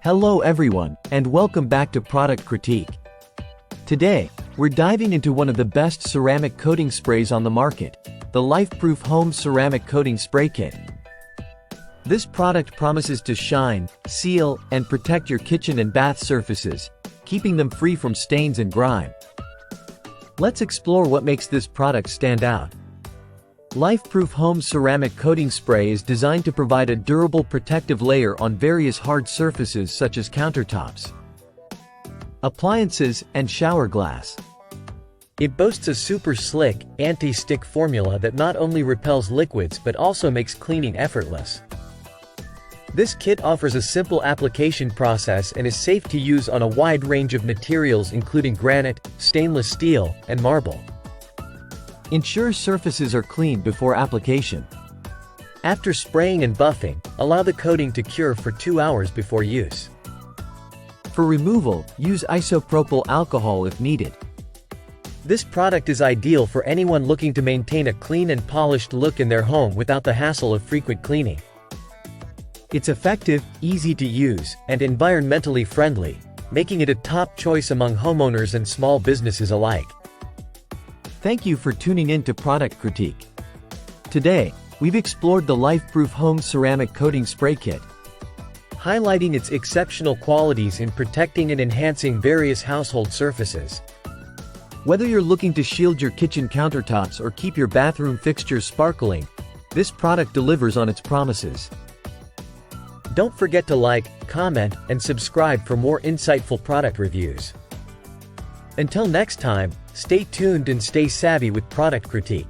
Hello everyone, and welcome back to Product Critique. Today, we're diving into one of the best ceramic coating sprays on the market, the Lifeproof Home Ceramic Coating Spray Kit. This product promises to shine, seal, and protect your kitchen and bath surfaces, keeping them free from stains and grime. Let's explore what makes this product stand out. Lifeproof Home Ceramic Coating Spray is designed to provide a durable protective layer on various hard surfaces such as countertops, appliances, and shower glass. It boasts a super slick, anti-stick formula that not only repels liquids but also makes cleaning effortless. This kit offers a simple application process and is safe to use on a wide range of materials including granite, stainless steel, and marble. Ensure surfaces are cleaned before application. After spraying and buffing, allow the coating to cure for 2 hours before use. For removal, use isopropyl alcohol if needed. This product is ideal for anyone looking to maintain a clean and polished look in their home without the hassle of frequent cleaning. It's effective, easy to use, and environmentally friendly, making it a top choice among homeowners and small businesses alike. Thank you for tuning in to Product Critique. Today, we've explored the Lifeproof Home Ceramic Coating Spray Kit, highlighting its exceptional qualities in protecting and enhancing various household surfaces. Whether you're looking to shield your kitchen countertops or keep your bathroom fixtures sparkling, this product delivers on its promises. Don't forget to like, comment, and subscribe for more insightful product reviews. Until next time, stay tuned and stay savvy with Product Critique.